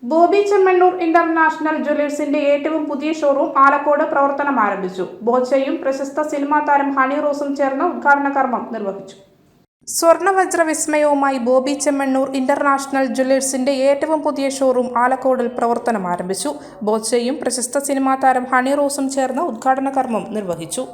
Bobby Chemmanur international ജ്വല്ലേഴ്സിന്റെ ഏറ്റവും പുതിയ showroom Alakode പ്രവർത്തനം ആരംഭിച്ചു. ബോച്ചയും പ്രശസ്ത സിനിമാ താരം ഹണി റോസും ചേർന്ന് ഉദ്ഘാടന കർമ്മം നിർവഹിച്ചു. സ്വർണ്ണവജ്ര വിസ്മയവുമായി ബോബി ചെമ്മണ്ണൂർ ഇന്റർനാഷണൽ ജ്വല്ലേഴ്സിന്റെ ഏറ്റവും പുതിയ ഷോറൂം ആലക്കോടിൽ പ്രവർത്തനം ആരംഭിച്ചു. ബോച്ചയും പ്രശസ്ത സിനിമാ താരം ഹണി റോസും ചേർന്ന് ഉദ്ഘാടന കർമ്മം നിർവഹിച്ചു.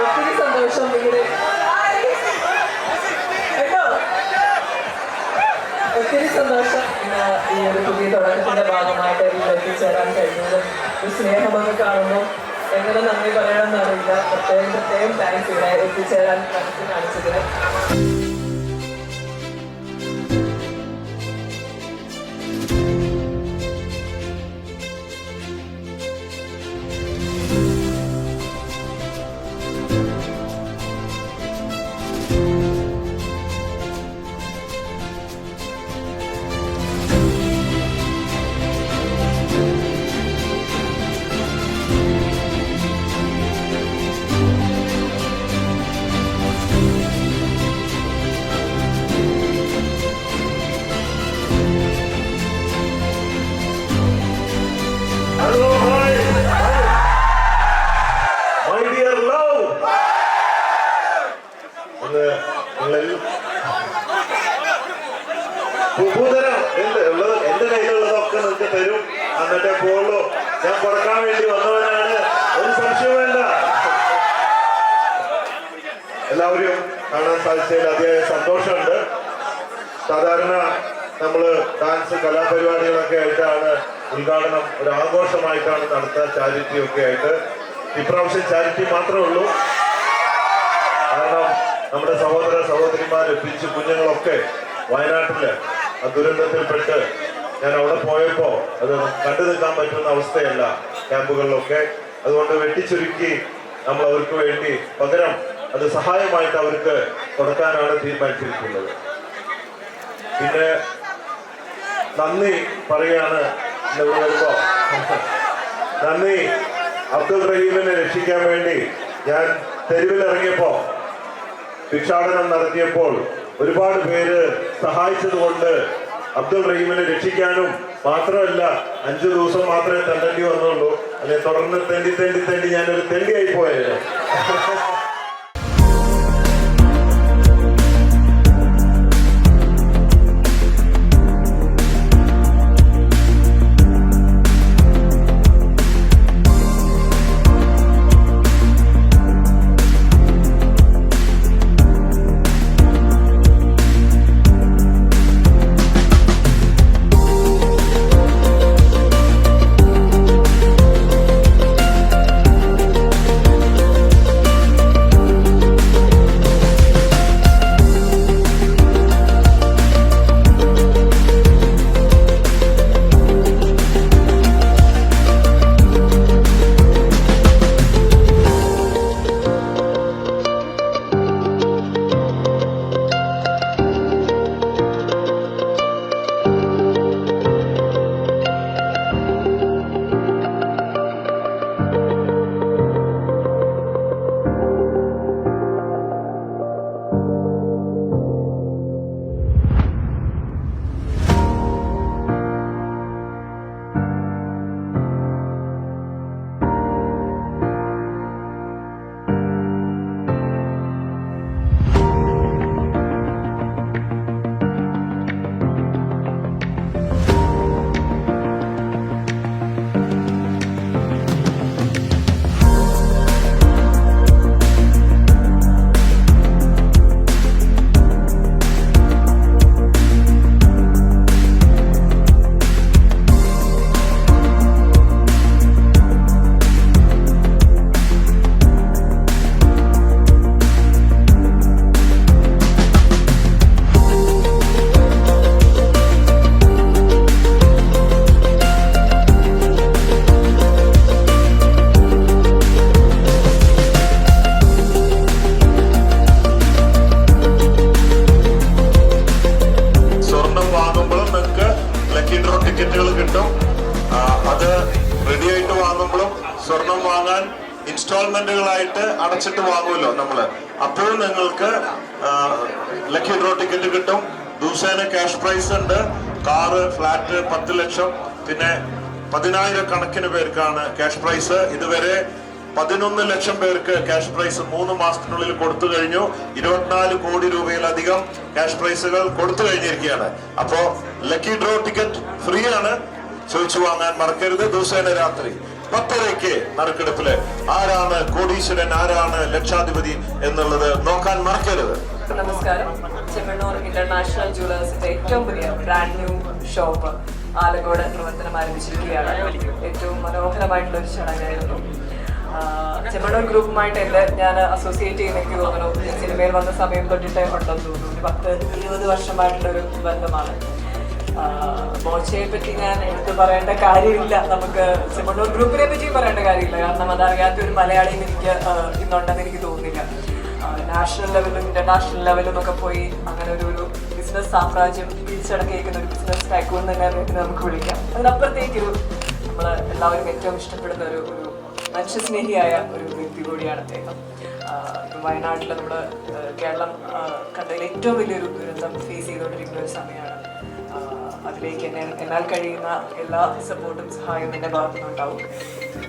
ഒത്തിരി സന്തോഷം ഒത്തിരി സന്തോഷം ഈ ഒരു പുതിയ തുടക്കത്തിന്റെ ഭാഗമായിട്ട് ഇതിൽ എത്തിച്ചേരാൻ കഴിഞ്ഞത്. ഈ സ്നേഹമൊക്കെ കാണുമ്പോൾ എങ്ങനെ നന്ദി പറയണമെന്ന് അറിയില്ല. പ്രത്യേകം താങ്ക്സ് ഇവിടെ എത്തിച്ചേരാൻ മനസ്സിൽ കാണിച്ചതിന്. എന്റെ കയ്യിലുള്ളതൊക്കെ നിങ്ങൾക്ക് തരും, എന്നിട്ടേ പോളൂ. ഞാൻ കൊടുക്കാൻ വേണ്ടി വന്നവനാണ്, ഒരു സംശയം വേണ്ട. എല്ലാവരും കാണാൻ സാധിച്ചതിൽ അതിയായ സന്തോഷമുണ്ട്. സാധാരണ നമ്മള് ഡാൻസ് കലാപരിപാടികളൊക്കെ ആയിട്ടാണ് ഉദ്ഘാടനം ഒരു ആഘോഷമായിട്ടാണ് നടത്തുക, ചാരിറ്റി ഒക്കെ ആയിട്ട്. ഇപ്രാവശ്യം ചാരിറ്റി മാത്രമേ ഉള്ളൂ. കാരണം നമ്മുടെ സഹോദര സഹോദരിമാർ പിരിച്ചു കുഞ്ഞുങ്ങളൊക്കെ വയനാട്ടില് ആ ദുരന്തത്തിൽപ്പെട്ട് ഞാൻ അവിടെ പോയപ്പോ അത് കണ്ടു നിൽക്കാൻ പറ്റുന്ന അവസ്ഥയല്ല ക്യാമ്പുകളിലൊക്കെ. അതുകൊണ്ട് വെട്ടിച്ചുരുക്കി നമ്മൾ അവർക്ക് വേണ്ടി പകരം അത് സഹായമായിട്ട് അവർക്ക് കൊടുക്കാനാണ് തീരുമാനിച്ചിരിക്കുന്നത്. പിന്നെ നന്ദി പറയാണ് ഇവിടെ വരുമ്പോ. നന്ദി. അബ്ദുൾ റഹീമിനെ രക്ഷിക്കാൻ വേണ്ടി ഞാൻ തെരുവിലിറങ്ങിയപ്പോ, ഭിക്ഷാടനം നടത്തിയപ്പോൾ ഒരുപാട് പേര് സഹായിച്ചത് കൊണ്ട് അബ്ദുൾ റഹീമിനെ രക്ഷിക്കാനും മാത്രമല്ല 5 ദിവസം മാത്രമേ തെണ്ടേണ്ടി വന്നുള്ളൂ. അല്ലെ തുടർന്ന് തെണ്ടി ഞാനൊരു തെണ്ടിയായി പോയത്. അത് റെഡി ആയിട്ട് വാങ്ങുമ്പോഴും സ്വർണം വാങ്ങാൻ ഇൻസ്റ്റാൾമെന്റുകളായിട്ട് അടച്ചിട്ട് വാങ്ങുമല്ലോ നമ്മള്. അപ്പോൾ നിങ്ങൾക്ക് ലക്കി ഡ്രോ ടിക്കറ്റ് കിട്ടും. ദിവസേന ക്യാഷ് പ്രൈസ് ഉണ്ട്. കാറ്, ഫ്ലാറ്റ് 10 ലക്ഷം, പിന്നെ 10,000 കണക്കിന് പേർക്കാണ് ക്യാഷ് പ്രൈസ്. ഇതുവരെ 11 ലക്ഷം പേർക്ക് ക്യാഷ് പ്രൈസ് 3 മാസത്തിനുള്ളിൽ കൊടുത്തു കഴിഞ്ഞു. 24 കോടി രൂപയിലധികം ക്യാഷ് പ്രൈസുകൾ കൊടുത്തു കഴിഞ്ഞിരിക്കുകയാണ്. അപ്പോ ലക്കി ഡ്രോ ടിക്കറ്റ് ഫ്രീ ആണ്, ചോദിച്ചു വാങ്ങാൻ മറക്കരുത്. ദിവസേന രാത്രി 10:30 നറുക്കെടുപ്പില് ആരാണ് കോടീശ്വരൻ, ആരാണ് ലക്ഷാധിപതി എന്നുള്ളത് നോക്കാൻ മറക്കരുത്. നമസ്കാരം. ചെമ്മണ്ണൂർ ഇന്റർനാഷണൽ ജുവലേഴ്സിന്റെ ഏറ്റവും പുതിയ ബ്രാൻഡ് ന്യൂ ഷോപ്പ് ആലക്കോട് പ്രവർത്തനം ആരംഭിച്ചിരിക്കുകയാണ്. ഏറ്റവും മനോഹരമായിട്ടുള്ള ഒരു ചടങ്ങായിരുന്നു. ചെമ്മണ്ണൂർ ഗ്രൂപ്പുമായിട്ട് ഞാൻ അസോസിയേറ്റ് ചെയ്യുന്ന എനിക്ക് തോന്നുന്നു സിനിമയിൽ വന്ന സമയം തൊട്ടിട്ട് ഉണ്ടെന്ന് തോന്നുന്നു. ഒരു 10-20 വർഷമായിട്ടുള്ളൊരു ബന്ധമാണ്. ബോച്ചയെ പറ്റി ഞാൻ എടുത്ത് പറയേണ്ട കാര്യമില്ല. നമുക്ക് ചെമ്മണ്ണൂർ ഗ്രൂപ്പിനെ പറ്റി പറയേണ്ട കാര്യമില്ല. കാരണം അതറിയാത്ത ഒരു മലയാളിയും എനിക്ക് ഇന്നുണ്ടെന്ന് എനിക്ക് തോന്നുന്നില്ല. നാഷണൽ ലെവലും ഇന്റർനാഷണൽ ലെവലും ഒക്കെ പോയി അങ്ങനെ ഒരു ബിസിനസ് സാമ്രാജ്യം പിടിച്ചടക്കിയിരിക്കുന്ന ഒരു ബിസിനസ് ടൈക്കൂൺ തന്നെ നമുക്ക് വിളിക്കാം. അതിനപ്പുറത്തേക്കൊരു നമ്മൾ എല്ലാവരും ഏറ്റവും ഇഷ്ടപ്പെടുന്ന ഒരു മനുഷ്യസ്നേഹിയായ ഒരു വ്യക്തി കൂടിയാണ് അദ്ദേഹം. ഇപ്പം വയനാട്ടിൽ നമ്മുടെ കേരളം കണ്ടതിൽ ഏറ്റവും വലിയൊരു ദുരന്തം ഫേസ് ചെയ്തുകൊണ്ടിരിക്കുന്ന ഒരു സമയമാണ്. അതിലേക്ക് എന്നാൽ കഴിയുന്ന എല്ലാ സപ്പോർട്ടും സഹായവും എൻ്റെ ഭാഗത്തുനിന്നുണ്ടാവും.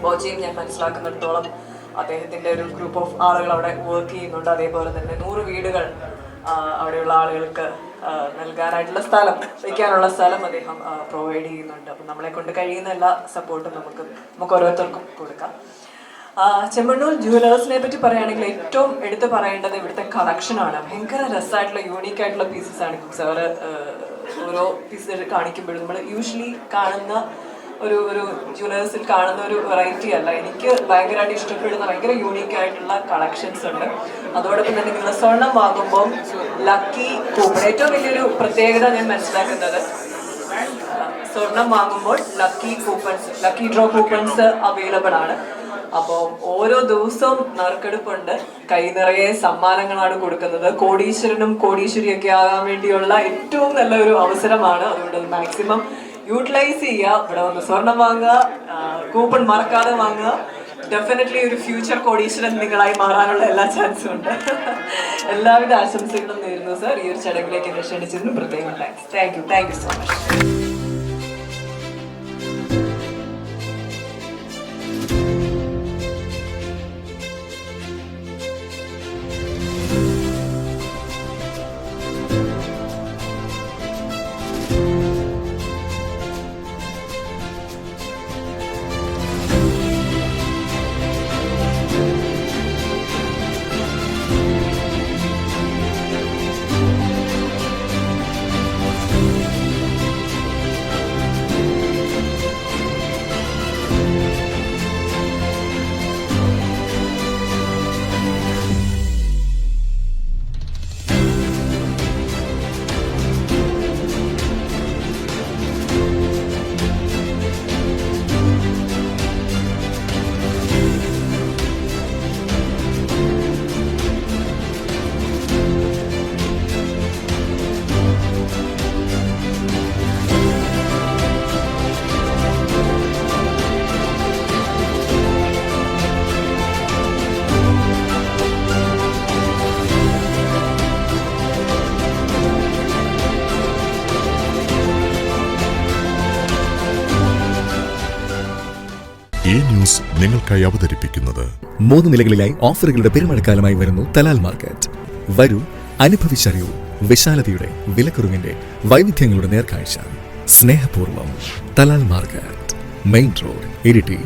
ബോച്ചയും ഞാൻ മനസ്സിലാക്കുന്നിടത്തോളം അദ്ദേഹത്തിൻ്റെ ഒരു ഗ്രൂപ്പ് ഓഫ് ആളുകൾ അവിടെ വർക്ക് ചെയ്യുന്നുണ്ട്. അതേപോലെ തന്നെ 100 വീടുകൾ അവിടെയുള്ള ആളുകൾക്ക് നൽകാനായിട്ടുള്ള സ്ഥലം, വയ്ക്കാനുള്ള സ്ഥലം അദ്ദേഹം പ്രൊവൈഡ് ചെയ്യുന്നുണ്ട്. അപ്പം നമ്മളെ കൊണ്ട് കഴിയുന്ന എല്ലാ സപ്പോർട്ടും നമുക്ക് ഓരോരുത്തർക്കും കൊടുക്കാം. ചെമ്മണ്ണൂർ ജുവലേഴ്സിനെ പറ്റി പറയുകയാണെങ്കിൽ ഏറ്റവും എടുത്ത് പറയേണ്ടത് ഇവിടുത്തെ കളക്ഷനാണ്. ഭയങ്കര രസമായിട്ടുള്ള യൂണീക്ക് ആയിട്ടുള്ള പീസസ് ആണ് സാറ് ഓരോ പീസ് കാണിക്കുമ്പോഴും നമ്മൾ യൂഷ്വലി കാണുന്ന ഒരു ജുവലേഴ്സിൽ കാണുന്ന ഒരു വെറൈറ്റി അല്ല. എനിക്ക് ഭയങ്കരമായിട്ട് ഇഷ്ടപ്പെടുന്ന ഭയങ്കര യൂണീക്ക് ആയിട്ടുള്ള കളക്ഷൻസ് ഉണ്ട്. അതോടൊപ്പം തന്നെ നിങ്ങൾ സ്വർണം വാങ്ങുമ്പോൾ ലക്കി കൂപ്പൺ, ഏറ്റവും വലിയൊരു പ്രത്യേകത ഞാൻ മനസ്സിലാക്കുന്നത് സ്വർണം വാങ്ങുമ്പോൾ ലക്കി ഡ്രോ കൂപ്പൺസ് അവൈലബിൾ ആണ്. അപ്പോൾ ഓരോ ദിവസവും നറുക്കെടുപ്പുണ്ട്. കൈ നിറയെ സമ്മാനങ്ങളാണ് കൊടുക്കുന്നത്. കോടീശ്വരനും കോടീശ്വരിയൊക്കെ ആകാൻ വേണ്ടിയുള്ള ഏറ്റവും നല്ലൊരു അവസരമാണ്. അതുകൊണ്ട് മാക്സിമം യൂട്ടിലൈസ് ചെയ്യുക. ഇവിടെ വന്ന് സ്വർണം വാങ്ങുക, കൂപ്പൺ മറക്കാതെ വാങ്ങുക. ഡെഫിനറ്റ്ലി ഒരു ഫ്യൂച്ചർ കോടീശ്വരൻ നിങ്ങളായി മാറാനുള്ള എല്ലാ ചാൻസും ഉണ്ട്. എല്ലാവിധ ആശംസകളും നേരുന്നു സർ. ഈ ഒരു ചടങ്ങിലേക്ക് എന്നെ ക്ഷണിച്ചതിന് പ്രത്യേകം താങ്ക് യു സോ മച്ച്. ഈ ന്യൂസ് നിങ്ങൾക്കായി അവതരിപ്പിക്കുന്നത് 3 നിലകളിലായി ഓഫറുകളുടെ പെരുമഴക്കാലമായി വരുന്നു തലാൽ മാർക്കറ്റ്. വരൂ, അനുഭവിച്ചറിയൂ വിശാലതയുടെ, വിലക്കുറവിന്റെ, വൈവിധ്യങ്ങളുടെ നേർക്കാഴ്ച. സ്നേഹപൂർവ്വം Talal market, main road, Iritty.